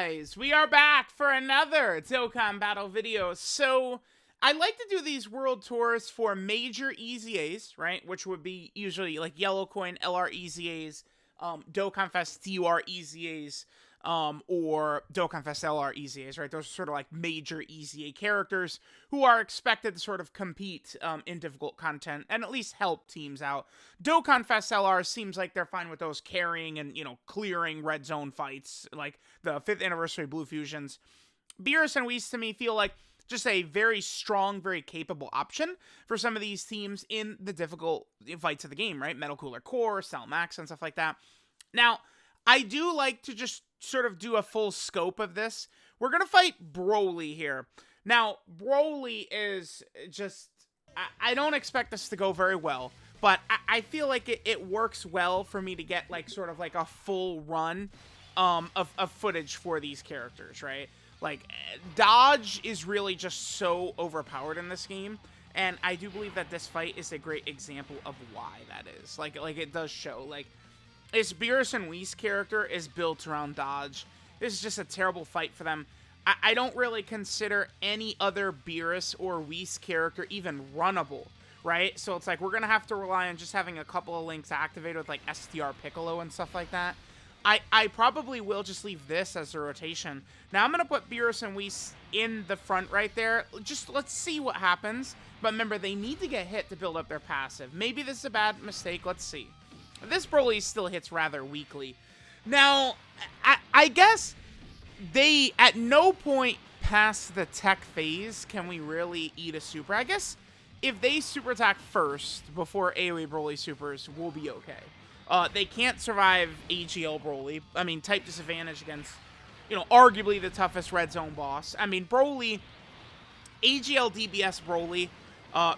guys, we are back for another Dokkan battle video. So I like to do these world tours for major EZAs, right? Which would be usually like Yellow Coin LR EZAs, Dokkan Fest DUR EZAs, or Dokkan Fest LR EZAs, right? Those are sort of like major EZA characters who are expected to sort of compete in difficult content and at least help teams out. Dokkan Fest LR seems like they're fine with those carrying and, you know, clearing red zone fights, like the 5th anniversary Blue Fusions. BEERUS and WHIS to me feel like just a very strong, very capable option for some of these teams in the difficult fights of the game, right? Metal Cooler Core, Cell Max, and stuff like that. Now, I do like to just sort of do a full scope of this. We're going to fight BROLY here. Now, BROLY is just... I don't expect this to go very well, but I feel like it works well for me to get, like, sort of like a full run of footage for these characters, right? Like, dodge is really just so overpowered in this game, and I do believe that this fight is a great example of why that is. Like it does show, like, this BEERUS and WHIS character is built around dodge. This is just a terrible fight for them. I don't really consider any other BEERUS or WHIS character even runnable, right? So it's like we're going to have to rely on just having a couple of links activated with, like, STR Piccolo and stuff like that. I probably will just leave this as a rotation. Now, I'm going to put BEERUS and WHIS in the front right there. Just let's see what happens. But remember, they need to get hit to build up their passive. Maybe this is a bad mistake. Let's see. This BROLY still hits rather weakly. Now, I guess they, at no point past the tech phase can we really eat a super. I guess if they super attack first before AoE BROLY supers, we'll be okay. They can't survive AGL BROLY. I mean, type disadvantage against, you know, arguably the toughest red zone boss. I mean, BROLY, AGL DBS BROLY,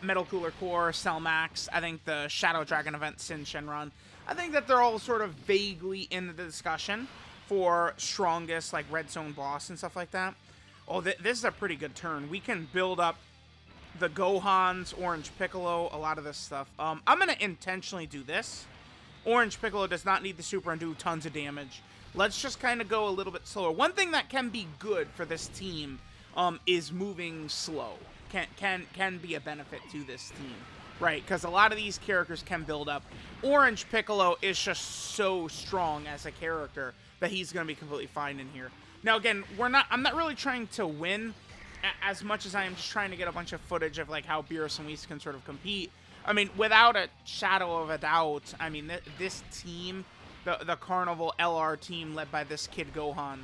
Metal Cooler Core, Cell Max, I think the Shadow Dragon event, Sin Shenron, I think that they're all sort of vaguely in the discussion for strongest, like, red zone boss and stuff like that. Oh, this is a pretty good turn. We can build up the Gohans, Orange Piccolo, a lot of this stuff. I'm going to intentionally do this. Orange Piccolo does not need the super and do tons of damage. Let's just kind of go a little bit slower. One thing that can be good for this team is moving slow. Can be a benefit to this team, right? Because a lot of these characters can build up. Orange Piccolo is just so strong as a character that he's going to be completely fine in here. Now, again, I'm not really trying to win as much as I am just trying to get a bunch of footage of, like, how BEERUS and WHIS can sort of compete. I mean, without a shadow of a doubt, I mean, this team, the Carnival LR team led by this kid Gohan,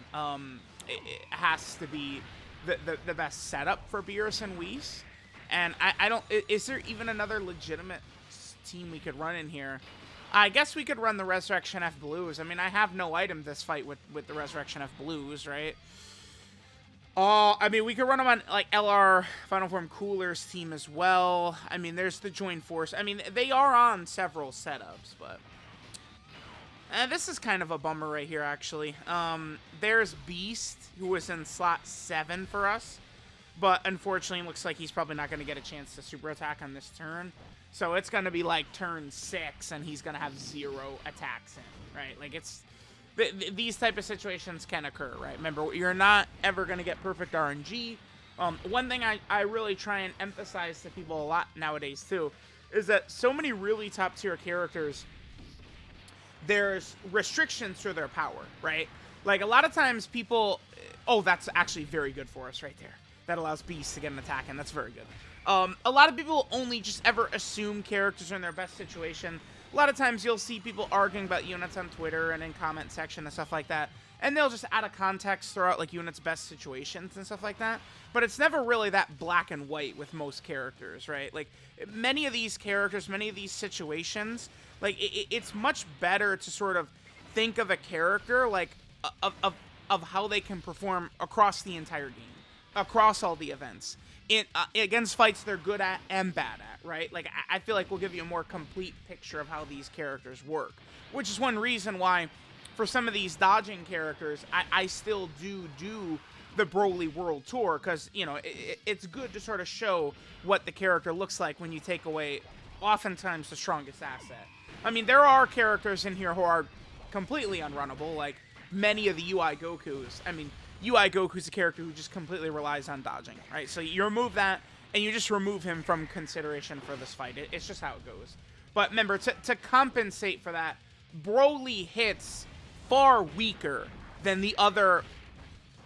it has to be the best setup for BEERUS and WHIS. And I don't, is there even another legitimate team we could run in here? I guess we could run the Resurrection F Blues. I mean, I have no item this fight with the Resurrection F Blues, right? I mean, we could run them on, like, LR Final Form Cooler's team as well. I mean, there's the Joint Force. I mean, they are on several setups, but... this is kind of a bummer right here, actually. There's Beast, who was in slot 7 for us. But, unfortunately, it looks like he's probably not going to get a chance to super attack on this turn. So, it's going to be, like, turn 6, and he's going to have 0 attacks in, right? Like, it's... These type of situations can occur, right? Remember, you're not ever going to get perfect RNG. One thing I really try and emphasize to people a lot nowadays, too, is that so many really top-tier characters, there's restrictions to their power, right? Like, a lot of times people... Oh, that's actually very good for us right there. That allows Beast to get an attack, and that's very good. A lot of people only just ever assume characters are in their best situation. A lot of times you'll see people arguing about units on Twitter and in comment section and stuff like that, and they'll just out of context throw out, like, units' best situations and stuff like that. But it's never really that black and white with most characters, right? Like, many of these characters, many of these situations, like, it's much better to sort of think of a character, like, of how they can perform across the entire game, across all the events. Against fights they're good at and bad at, right? Like, I feel like we'll give you a more complete picture of how these characters work, which is one reason why, for some of these dodging characters, I still do the BROLY World Tour, because, you know, it's good to sort of show what the character looks like when you take away, oftentimes, the strongest asset. I mean, there are characters in here who are completely unrunnable, like many of the UI Gokus. I mean, UI Goku's a character who just completely relies on dodging, right? So you remove that, and you just remove him from consideration for this fight. It's just how it goes. But remember, to compensate for that, BROLY hits far weaker than the other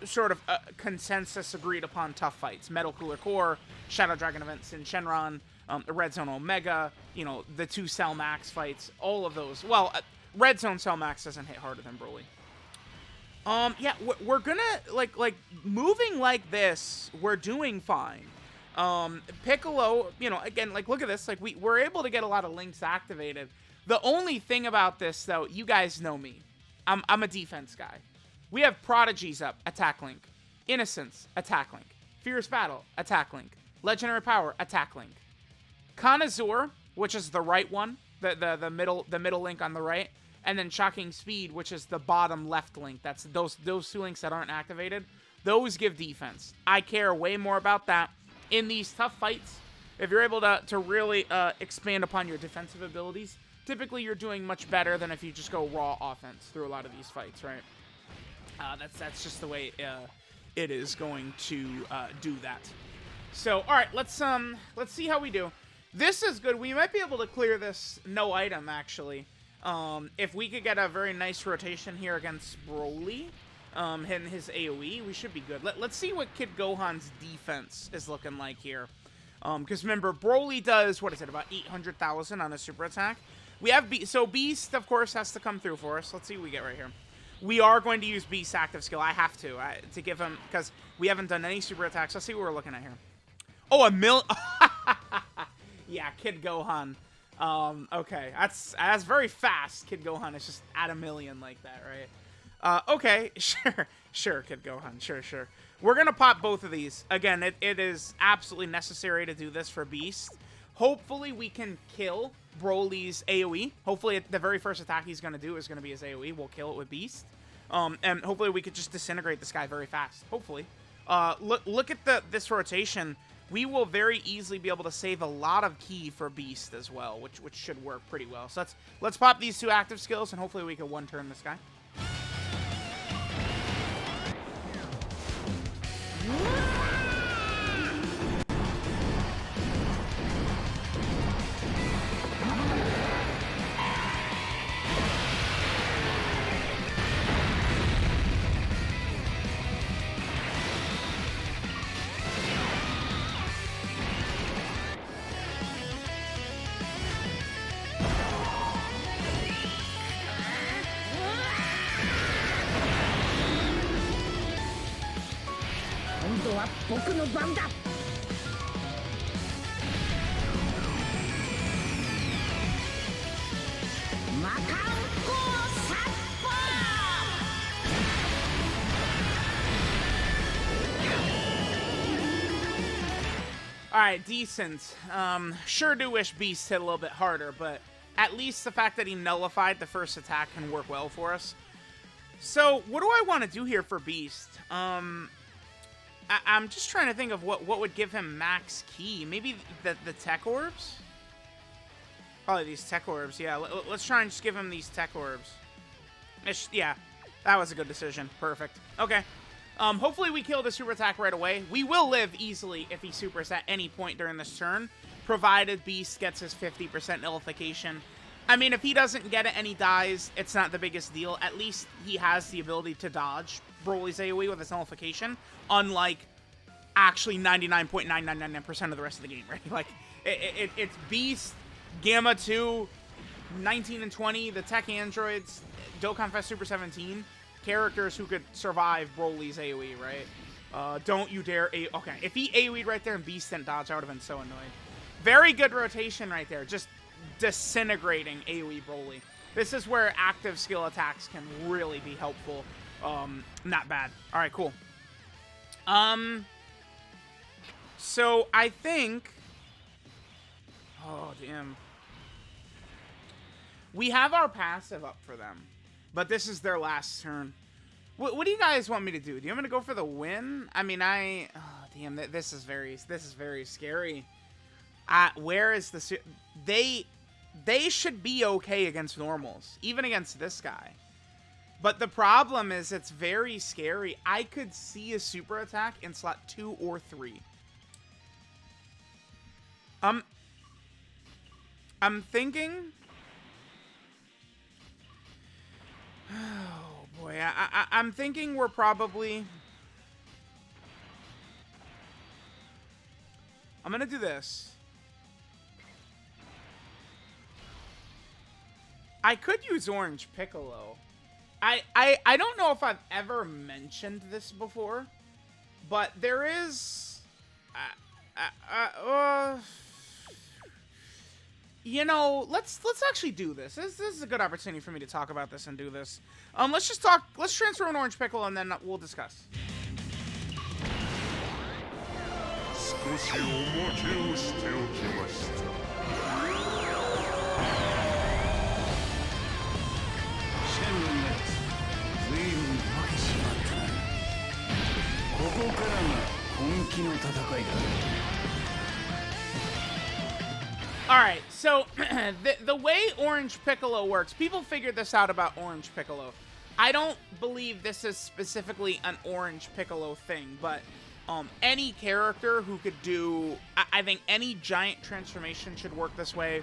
sort of consensus agreed upon tough fights. Metal Cooler Core, Shadow Dragon events in Shenron, Red Zone Omega, you know, the 2 Cell Max fights, all of those. Well, Red Zone Cell Max doesn't hit harder than BROLY. Yeah, we're gonna, like, moving like this, we're doing fine. Piccolo, you know, again, like, look at this, like, we're able to get a lot of links activated. The only thing about this, though, you guys know me. I'm a defense guy. We have Prodigies up, Attack Link. Innocence, Attack Link. Fierce Battle, Attack Link. Legendary Power, Attack Link. Connoisseur, which is the right one, the middle link on the right, and then Shocking Speed, which is the bottom left link. That's those 2 links that aren't activated. Those give defense. I care way more about that in these tough fights. If you're able to really expand upon your defensive abilities, typically you're doing much better than if you just go raw offense through a lot of these fights, right? That's just the way it is going to do that. So, all right, let's see how we do. This is good. We might be able to clear this no item, actually. If we could get a very nice rotation here against BROLY, hitting his AoE, we should be good. Let's see what Kid Gohan's defense is looking like here. Because remember, BROLY does, what is it, about 800,000 on a super attack. We have so Beast, of course, has to come through for us. Let's see what we get right here. We are going to use Beast's active skill. I have to give him, because we haven't done any super attacks. Let's see what we're looking at here. Oh, yeah, Kid Gohan. Okay, that's very fast. Kid Gohan is just at 1 million like that, right? Okay, sure, Kid Gohan, sure. We're gonna pop both of these. Again, it is absolutely necessary to do this for Beast. Hopefully we can kill BROLY's AoE. Hopefully the very first attack he's gonna do is gonna be his AoE. We'll kill it with Beast. And hopefully we could just disintegrate this guy very fast. Hopefully. Look at this rotation. We will very easily be able to save a lot of ki for Beast as well, which should work pretty well. So let's pop these 2 active skills, and hopefully we can one-turn this guy. Alright, decent. Sure do wish Beast hit a little bit harder, but at least the fact that he nullified the first attack can work well for us. So, what do I want to do here for Beast? I'm just trying to think of what would give him max ki. Maybe the tech orbs? Probably these tech orbs, yeah. Let's try and just give him these tech orbs. Yeah, that was a good decision. Perfect. Okay. Hopefully we kill the super attack right away. We will live easily if he supers at any point during this turn, provided Beast gets his 50% nullification. I mean, if he doesn't get it and he dies, it's not the biggest deal. At least he has the ability to dodge BROLY's AoE with his nullification, unlike actually 99.999% of the rest of the game, right? Like, it's Beast, Gamma 2, 19 and 20, the tech androids, Dokkan Fest Super 17, characters who could survive BROLY's AoE, right? Don't you dare okay, if he AoE'd right there and Beast didn't dodge, I would have been so annoyed. Very good rotation right there, just disintegrating AoE BROLY. This is where active skill attacks can really be helpful. Not bad. Alright, cool. So I think... Oh, damn. We have our passive up for them, but this is their last turn. What do you guys want me to do? Do you want me to go for the win? I mean, oh, damn, this is very scary. Where is the... They should be okay against normals, even against this guy. But the problem is it's very scary. I could see a super attack in slot 2 or 3. I'm thinking... Oh, boy. I'm thinking we're probably... I'm gonna do this. I could use Orange Piccolo. I don't know if I've ever mentioned this before, but there is... you know, let's actually do this. This is a good opportunity for me to talk about this and do this. Let's transfer an Orange Piccolo and then we'll discuss. Alright, so the way Orange Piccolo works, people figured this out about Orange Piccolo. I don't believe this is specifically an Orange Piccolo thing, but any character who could do... I think any giant transformation should work this way.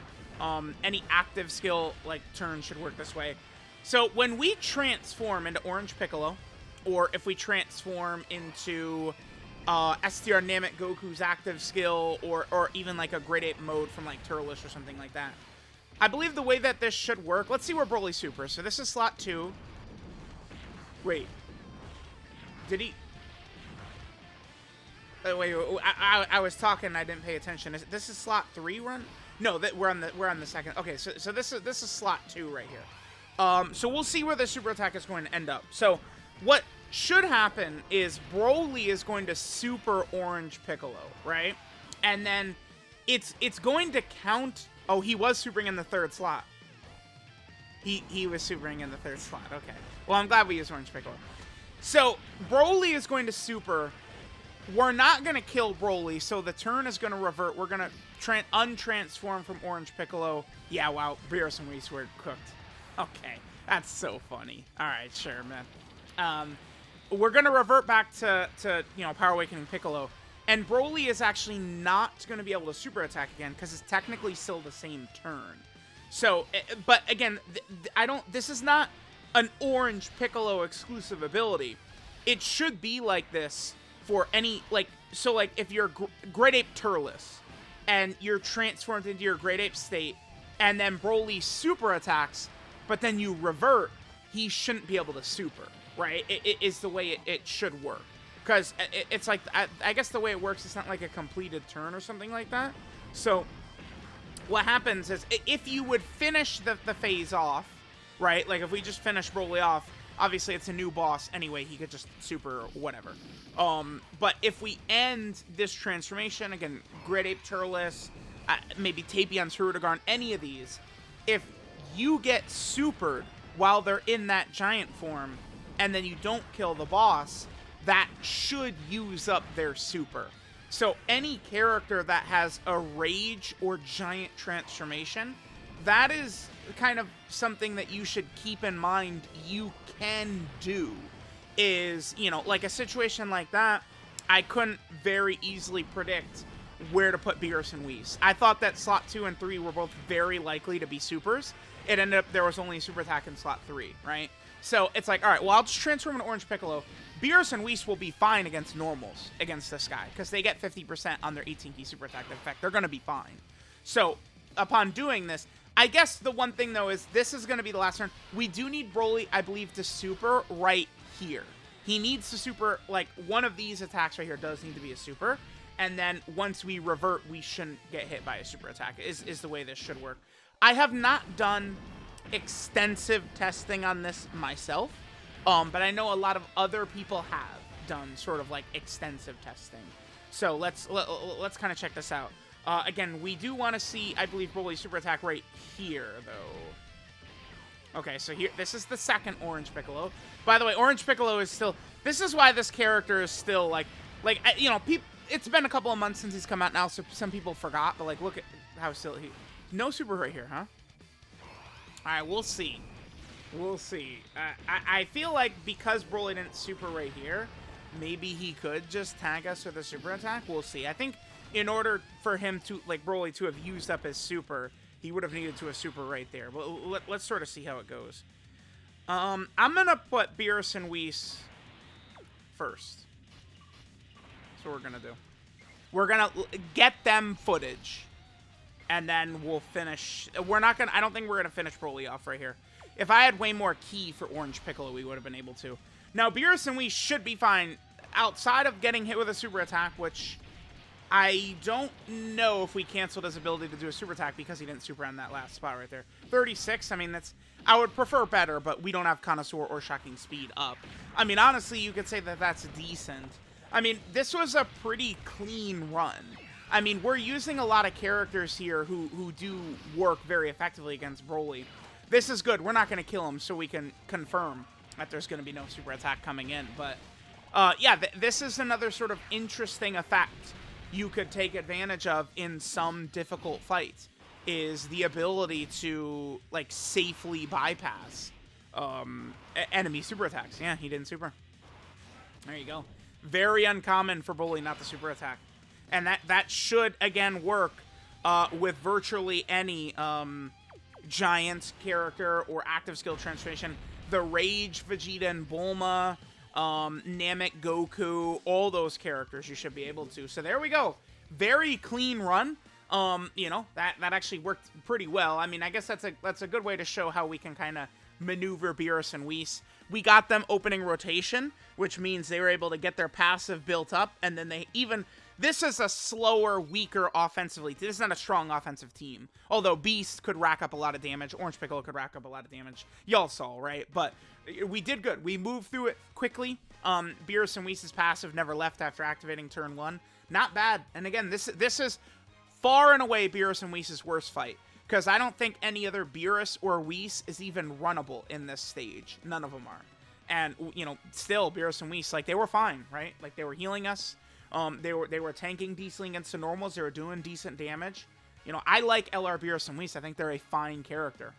Any active skill, like, turn should work this way. So when we transform into Orange Piccolo, or if we transform into... STR Namek Goku's active skill, or even like a Great Ape mode from like Turles or something like that. I believe the way that this should work, let's see where BROLY Super. So this is slot 2. Wait. Did he... wait, I was talking, I didn't pay attention. This is slot 3 run? No, we're on the second. Okay, so this is slot 2 right here. So we'll see where the super attack is going to end up. So what should happen is BROLY is going to super Orange Piccolo, right? And then it's going to count... Oh, he was supering in the 3rd slot. He was supering in the 3rd slot. Okay. Well, I'm glad we used Orange Piccolo. So BROLY is going to super. We're not going to kill BROLY, so the turn is going to revert. We're going to untransform from Orange Piccolo. Yeah, wow. BEERUS WHIS were cooked. Okay. That's so funny. All right, sure, man. We're going to revert back to, you know, Power Awakening Piccolo. And BROLY is actually not going to be able to super attack again because it's technically still the same turn. So, but again, this is not an Orange Piccolo exclusive ability. It should be like this for any, like, so like if you're Great Ape Turles and you're transformed into your Great Ape state and then BROLY super attacks, but then you revert, he shouldn't be able to super. Right? It is the way it should work. Because it's like, I guess the way it works, it's not like a completed turn or something like that. So, what happens is, if you would finish the phase off, right? Like, if we just finish BROLY off, obviously it's a new boss anyway, he could just super whatever. But if we end this transformation, again, Great Ape Turles, maybe Tapion's Hirudegarn, any of these, if you get supered while they're in that giant form, and then you don't kill the boss, that should use up their super. So any character that has a rage or giant transformation, that is kind of something that you should keep in mind you can do. Is, you know, like a situation like that, I couldn't very easily predict where to put BEERUS WHIS. I thought that slot 2 and 3 were both very likely to be supers. It ended up there was only a super attack in slot 3, right? So it's like, all right, well, I'll just transform into Orange Piccolo. BEERUS WHIS will be fine against normals against this guy because they get 50% on their 18 key super attack effect. They're going to be fine. So upon doing this, I guess the one thing, though, is this is going to be the last turn. We do need BROLY, I believe, to super right here. He needs to super, like, one of these attacks right here does need to be a super. And then once we revert, we shouldn't get hit by a super attack, is the way this should work. I have not done extensive testing on this myself, but I know a lot of other people have done sort of like extensive testing. So let's kind of check this out. Again, we do want to see, I believe, BROLY super attack right here, though. Okay, so here, this is the second Orange Piccolo. By the way, Orange Piccolo is still, this is why this character is still like, you know, it's been a couple of months since he's come out now, so some people forgot, but like, look at how still he, no super right here, huh? All right, we'll see. We'll see. I feel like because BROLY didn't super right here, maybe he could just tag us with a super attack. We'll see. I think in order for him to, like, BROLY to have used up his super, he would have needed to a super right there. But let's sort of see how it goes. I'm gonna put BEERUS and WHIS first. That's what we're gonna do. We're gonna get them footage, and then we'll finish. We're not gonna. I don't think we're gonna finish BROLY off right here. If I had way more key for Orange Piccolo, we would have been able to. Now, BEERUS and WHIS should be fine outside of getting hit with a super attack, which I don't know if we canceled his ability to do a super attack because he didn't super on that last spot right there. 36, I mean, that's... I would prefer better, but we don't have Connoisseur or Shocking Speed up. I mean, honestly, you could say that that's decent. I mean, this was a pretty clean run. I mean, we're using a lot of characters here who do work very effectively against BROLY. This is good. We're not going to kill him, so we can confirm that there's going to be no super attack coming in. But, yeah, this is another sort of interesting effect you could take advantage of in some difficult fights, is the ability to, like, safely bypass enemy super attacks. Yeah, he didn't super. There you go. Very uncommon for BROLY not to super attack. And that should, again, work with virtually any giant character or active skill transformation. The Rage, Vegeta, and Bulma, Namek, Goku, all those characters you should be able to. So there we go. Very clean run. You know, that actually worked pretty well. I mean, I guess that's a good way to show how we can kind of maneuver BEERUS and WHIS. We got them opening rotation, which means they were able to get their passive built up, and then they even... This is a slower, weaker offensively. This is not a strong offensive team. Although Beast could rack up a lot of damage. Orange Piccolo could rack up a lot of damage. Y'all saw, right? But we did good. We moved through it quickly. BEERUS and WHIS's passive never left after activating turn 1. Not bad. And again, this is far and away BEERUS and WHIS's worst fight. Because I don't think any other BEERUS or WHIS is even runnable in this stage. None of them are. And, you know, still, BEERUS and WHIS, like, they were fine, right? Like, they were healing us. They were tanking decently against the normals. They were doing decent damage. You know, I like LR BEERUS and WHIS. I think they're a fine character.